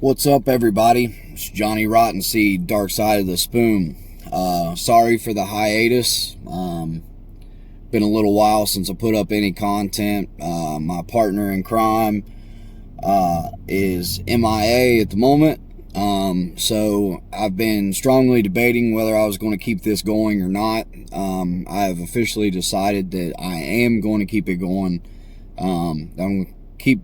What's up, everybody? It's Johnny Rottenseed, Dark Side of the Spoon. Sorry for the hiatus. Been a little while since I put up any content. My partner in crime is MIA at the moment. So I've been strongly debating whether I was going to keep this going or not. I have officially decided that I am going to keep it going. I'm going to keep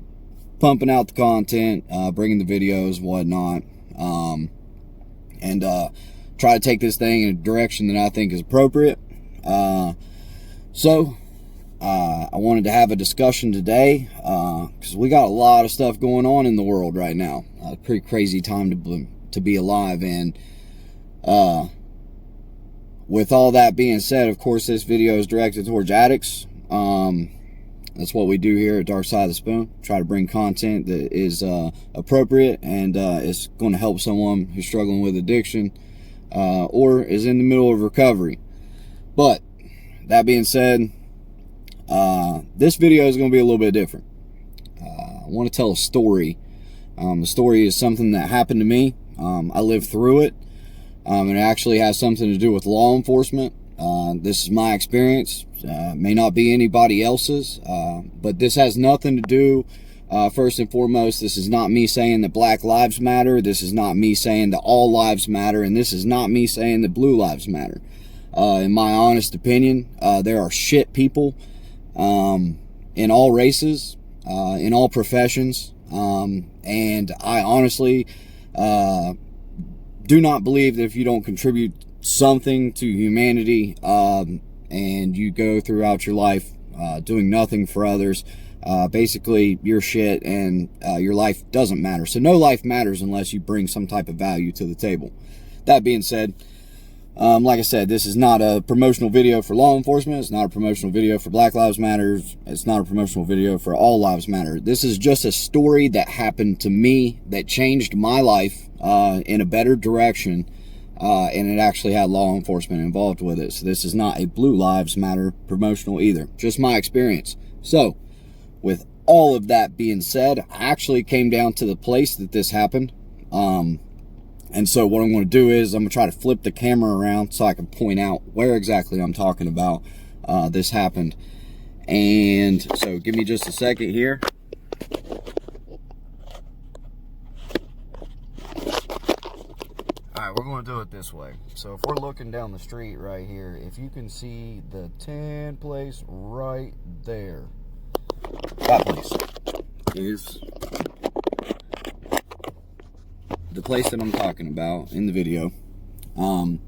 pumping out the content, bringing the videos, whatnot, and try to take this thing in a direction that I think is appropriate. So I wanted to have a discussion today because we got a lot of stuff going on in the world right now. A pretty crazy time to be alive, and with all that being said, of course, this video is directed towards addicts. That's what we do here at Dark Side of the Spoon. Try to bring content that is appropriate and is going to help someone who's struggling with addiction or is in the middle of recovery. But that being said, this video is going to be a little bit different. I want to tell a story. The story is something that happened to me. I lived through it. And it actually has something to do with law enforcement. This is my experience. May not be anybody else's, but this has nothing to do, first and foremost, this is not me saying that Black Lives Matter. This is not me saying that all lives matter. And this is not me saying that blue lives matter. In my honest opinion, there are shit people in all races, in all professions. And I honestly do not believe that if you don't contribute something to humanity, and you go throughout your life doing nothing for others, basically you're shit and your life doesn't matter. So no life matters unless you bring some type of value to the table. That being said, like I said, this is not a promotional video for law enforcement. It's not a promotional video for Black Lives Matter. It's not a promotional video for All Lives Matter. This is just a story that happened to me that changed my life in a better direction. And it actually had law enforcement involved with it. So this is not a Blue Lives Matter promotional either. Just my experience. So, with all of that being said, I actually came down to the place that this happened. And so what I'm going to do is I'm going to try to flip the camera around so I can point out where exactly I'm talking about this happened. And so give me just a second here. Alright, we're going to do it this way. So if we're looking down the street right here, if you can see the tan place right there, that place is the place that I'm talking about in the video. In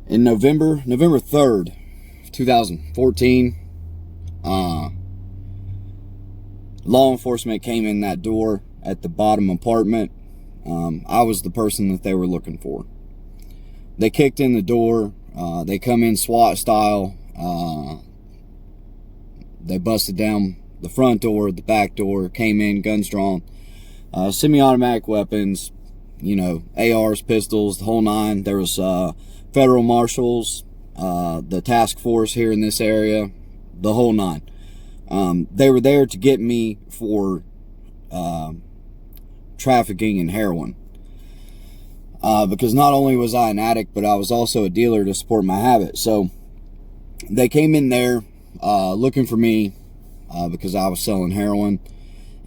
November 3rd, 2014, law enforcement came in that door at the bottom apartment. I was the person that they were looking for. They kicked in the door. They come in SWAT style. They busted down the front door, the back door, came in, guns drawn, semi-automatic weapons, you know, ARs, pistols, the whole nine. There was federal marshals, the task force here in this area, the whole nine. They were there to get me for trafficking in heroin, because not only was I an addict, but I was also a dealer to support my habit. So they came in there looking for me because I was selling heroin,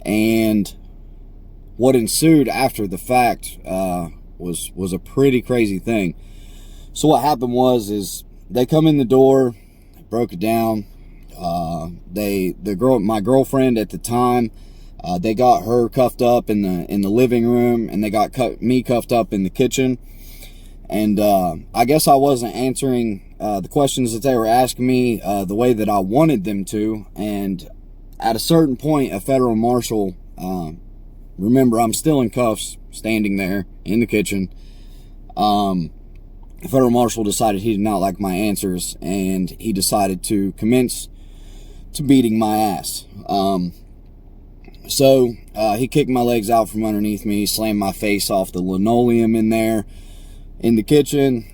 and what ensued after the fact was a pretty crazy thing. So what happened was they come in the door, broke it down. My girlfriend at the time, they got her cuffed up in the living room, and they got me cuffed up in the kitchen. And I guess I wasn't answering the questions that they were asking me the way that I wanted them to. And at a certain point, a federal marshal, remember, I'm still in cuffs, standing there in the kitchen. The federal marshal decided he did not like my answers, and he decided to commence to beating my ass. So he kicked my legs out from underneath me, slammed my face off the linoleum in there in the kitchen.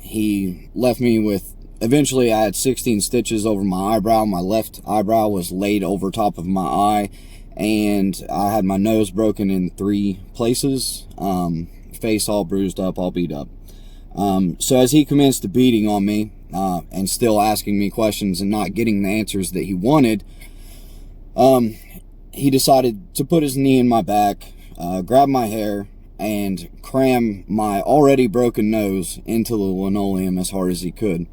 He left me with, eventually I had 16 stitches over my eyebrow. My left eyebrow was laid over top of my eye, and I had my nose broken in 3 places, face all bruised up, all beat up. So as he commenced the beating on me, and still asking me questions and not getting the answers that he wanted, he decided to put his knee in my back, grab my hair, and cram my already broken nose into the linoleum as hard as he could.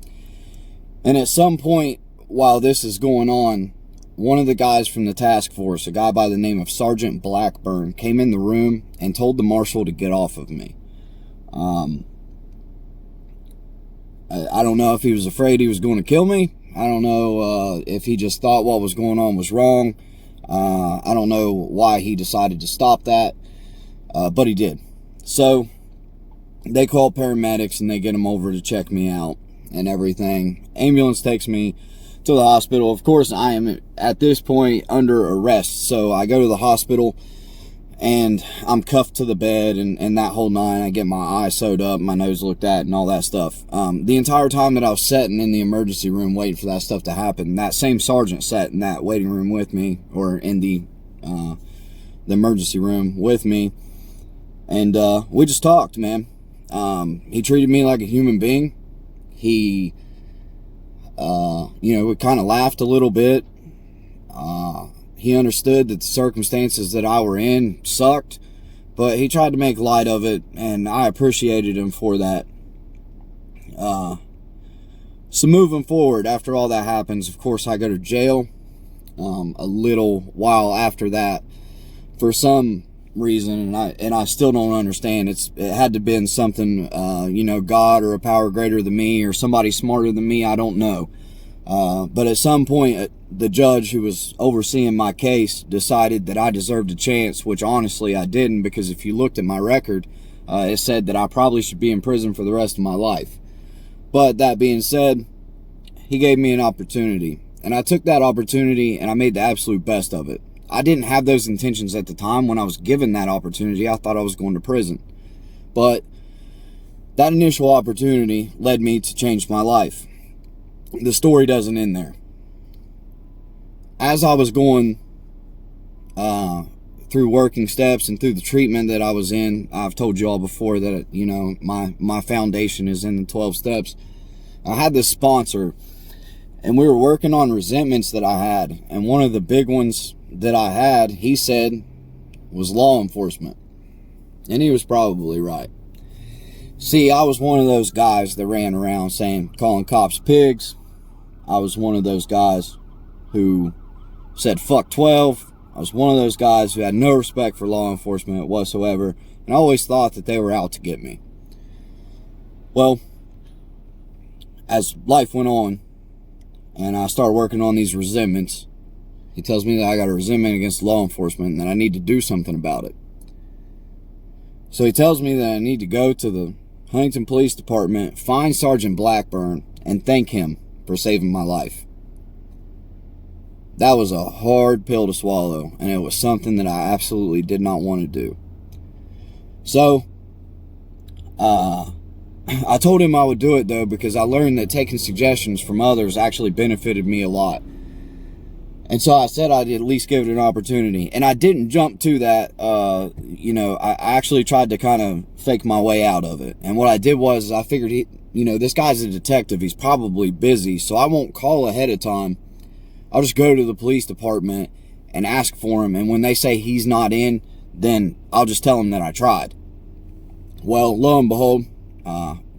And at some point while this is going on, one of the guys from the task force, a guy by the name of Sergeant Blackburn, came in the room and told the marshal to get off of me. I don't know if he was afraid he was going to kill me. I don't know if he just thought what was going on was wrong. I don't know why he decided to stop that, but he did. So they call paramedics and they get him over to check me out and everything. Ambulance takes me to the hospital. Of course, I am at this point under arrest, so I go to the hospital and I'm cuffed to the bed and that whole nine. I get my eye sewed up, my nose looked at, and all that stuff. The entire time that I was sitting in the emergency room waiting for that stuff to happen, that same sergeant sat in that waiting room with me, or in the emergency room with me, and we just talked, man. He treated me like a human being. He, we kind of laughed a little bit. He understood that the circumstances that I were in sucked, but he tried to make light of it, and I appreciated him for that. So moving forward, after all that happens, of course, I go to jail a little while after that for some reason, and I still don't understand. It had to have been something, God or a power greater than me or somebody smarter than me. I don't know. But at some point, the judge who was overseeing my case decided that I deserved a chance, which honestly I didn't, because if you looked at my record, it said that I probably should be in prison for the rest of my life. But that being said, he gave me an opportunity, and I took that opportunity and I made the absolute best of it. I didn't have those intentions at the time. When I was given that opportunity, I thought I was going to prison. But that initial opportunity led me to change my life. The story doesn't end there. As I was going through working steps and through the treatment that I was in, I've told you all before that, my foundation is in the 12 steps. I had this sponsor, and we were working on resentments that I had. And one of the big ones that I had, he said, was law enforcement. And he was probably right. See, I was one of those guys that ran around calling cops pigs. I was one of those guys who said fuck 12. I was one of those guys who had no respect for law enforcement whatsoever, and I always thought that they were out to get me. Well, as life went on and I started working on these resentments, he tells me that I got a resentment against law enforcement and that I need to do something about it. So he tells me that I need to go to the Huntington Police Department, find Sergeant Blackburn, and thank him for saving my life. That was a hard pill to swallow, and it was something that I absolutely did not want to do. So, I told him I would do it, though, because I learned that taking suggestions from others actually benefited me a lot. And so I said I'd at least give it an opportunity. And I didn't jump to that. I actually tried to kind of fake my way out of it. And what I did was I figured, this guy's a detective. He's probably busy, so I won't call ahead of time. I'll just go to the police department and ask for him. And when they say he's not in, then I'll just tell them that I tried. Well, lo and behold,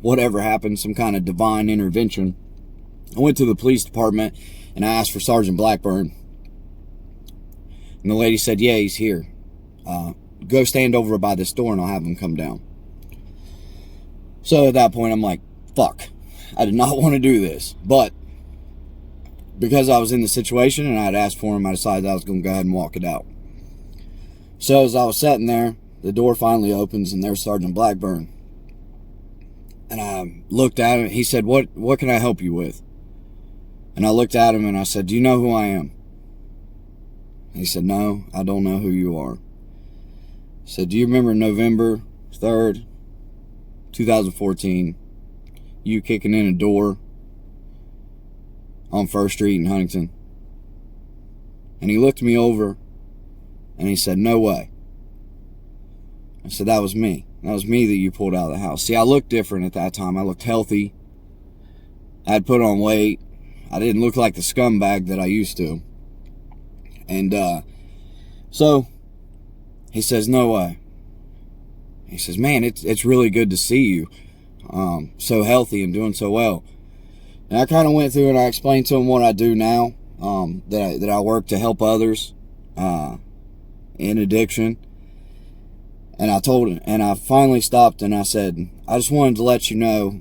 whatever happened, some kind of divine intervention. I went to the police department and I asked for Sergeant Blackburn. And the lady said, yeah, he's here. Go stand over by this door and I'll have him come down. So at that point, I'm like, fuck. I did not want to do this. But because I was in the situation and I had asked for him, I decided I was going to go ahead and walk it out. So as I was sitting there, the door finally opens and there's Sergeant Blackburn. And I looked at him. He said, what can I help you with? And I looked at him and I said, do you know who I am? He said, no, I don't know who you are. I said, do you remember November 3rd, 2014, you kicking in a door on 1st Street in Huntington? And he looked me over And he said, no way. I said, that was me. That was me that you pulled out of the house. See, I looked different at that time. I looked healthy. I had put on weight. I didn't look like the scumbag that I used to. And so he says, no way. He says, man, it's really good to see you so healthy and doing so well. And I kind of went through and I explained to him what I do now, that I work to help others in addiction. And I told him, and I finally stopped and I said, I just wanted to let you know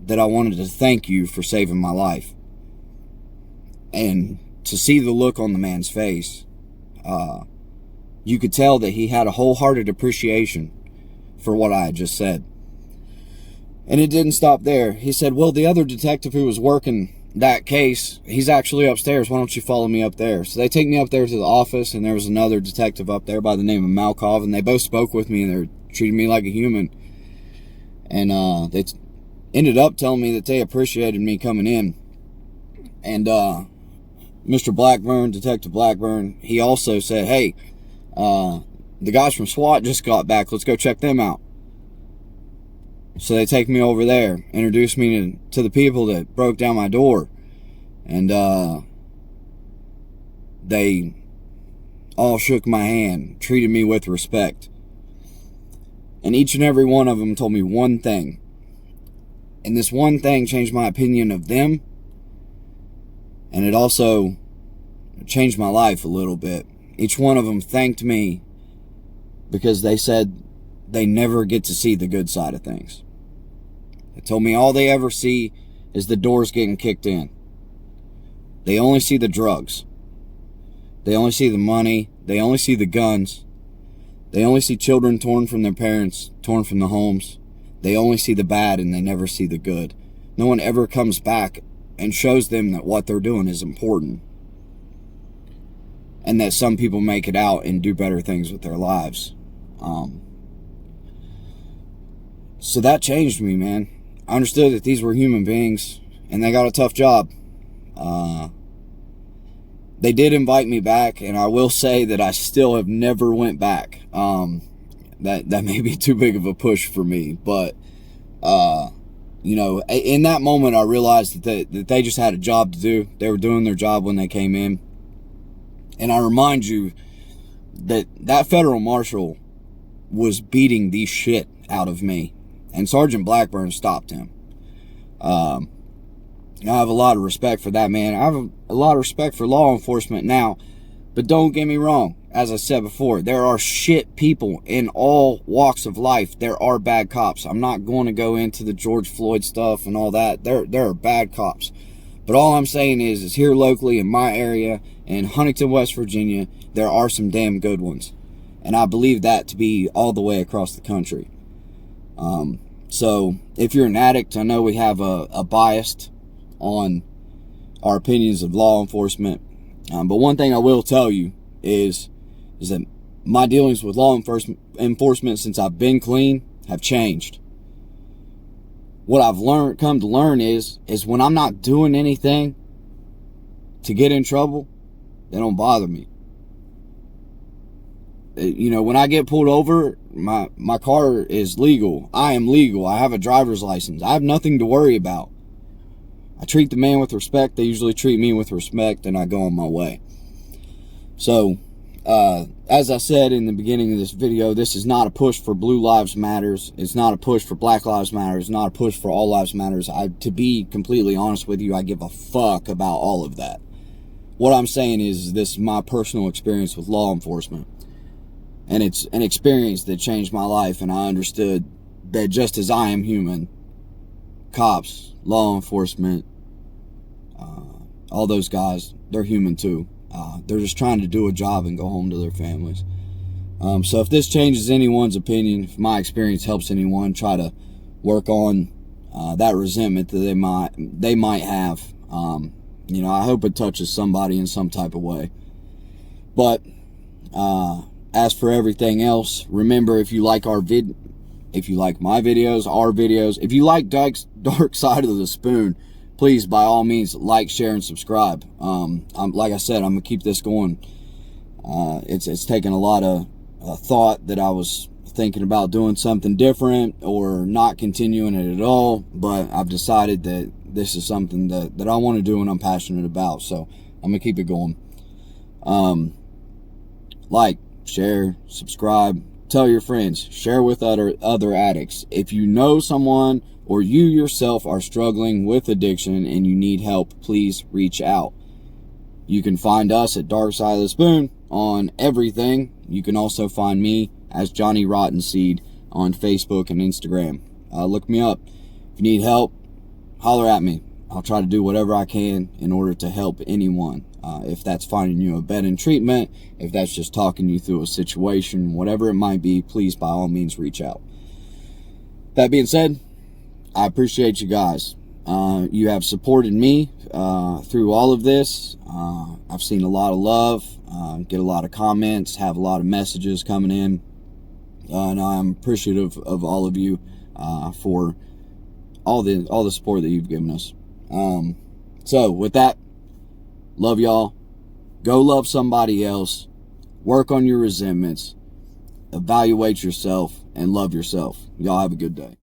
that I wanted to thank you for saving my life. And to see the look on the man's face, you could tell that he had a wholehearted appreciation for what I had just said. And it didn't stop there. He said, well, the other detective who was working that case, he's actually upstairs. Why don't you follow me up there? So they take me up there to the office, and there was another detective up there by the name of Malkov, and they both spoke with me, and they were treating me like a human. And they ended up telling me that they appreciated me coming in. And Mr. Blackburn, Detective Blackburn, he also said, hey, the guys from SWAT just got back. Let's go check them out. So they take me over there, introduce me to the people that broke down my door. And they all shook my hand, treated me with respect. And each and every one of them told me one thing. And this one thing changed my opinion of them. And it also changed my life a little bit. Each one of them thanked me because they said they never get to see the good side of things. They told me all they ever see is the doors getting kicked in. They only see the drugs. They only see the money. They only see the guns. They only see children torn from their parents, torn from the homes. They only see the bad and they never see the good. No one ever comes back and shows them that what they're doing is important. And that some people make it out and do better things with their lives. So that changed me, man. I understood that these were human beings and they got a tough job. They did invite me back, and I will say that I still have never went back. That may be too big of a push for me, but you know, in that moment I realized that they just had a job to do. They were doing their job when they came in. And I remind you that federal marshal was beating the shit out of me. And Sergeant Blackburn stopped him. I have a lot of respect for that man. I have a lot of respect for law enforcement now. But don't get me wrong. As I said before, there are shit people in all walks of life. There are bad cops. I'm not going to go into the George Floyd stuff and all that. There are bad cops. But all I'm saying is here locally in my area, in Huntington, West Virginia, there are some damn good ones. And I believe that to be all the way across the country. So if you're an addict, I know we have a bias on our opinions of law enforcement. But one thing I will tell you is that my dealings with law enforcement since I've been clean have changed. What I've come to learn is when I'm not doing anything to get in trouble, they don't bother me. You know, when I get pulled over, my car is legal. I am legal. I have a driver's license. I have nothing to worry about. I treat the man with respect. They usually treat me with respect, and I go on my way. So, as I said in the beginning of this video, this is not a push for Blue Lives Matters. It's not a push for Black Lives Matter. It's not a push for All Lives Matters. To be completely honest with you, I give a fuck about all of that. What I'm saying is this is my personal experience with law enforcement. And it's an experience that changed my life, and I understood that just as I am human, cops, law enforcement, all those guys, they're human too. They're just trying to do a job and go home to their families. So if this changes anyone's opinion, if my experience helps anyone try to work on that resentment that they might have, you know, I hope it touches somebody in some type of way. But as for everything else, remember, if you like if you like my videos, our videos, if you like Dark Side of the Spoon, please, by all means, like, share, and subscribe. Like I said, I'm going to keep this going It's taken a lot of thought that I was thinking about doing something different or not continuing it at all, but I've decided that this is something that I want to do and I'm passionate about, so I'm gonna keep it going. Like, share, subscribe, tell your friends, share with other addicts. If you know someone or you yourself are struggling with addiction and you need help, please reach out. You can find us at Dark Side of the Spoon on everything. You can also find me as Johnny Rottenseed on Facebook and Instagram. Look me up. If you need help, holler at me. I'll try to do whatever I can in order to help anyone. If that's finding you a bed and treatment, if that's just talking you through a situation, whatever it might be, please by all means reach out. That being said, I appreciate you guys. You have supported me through all of this. I've seen a lot of love, get a lot of comments, have a lot of messages coming in, and I'm appreciative of all of you for all the support that you've given us. So with that, love y'all. Go love somebody else. Work on your resentments. Evaluate yourself and love yourself. Y'all have a good day.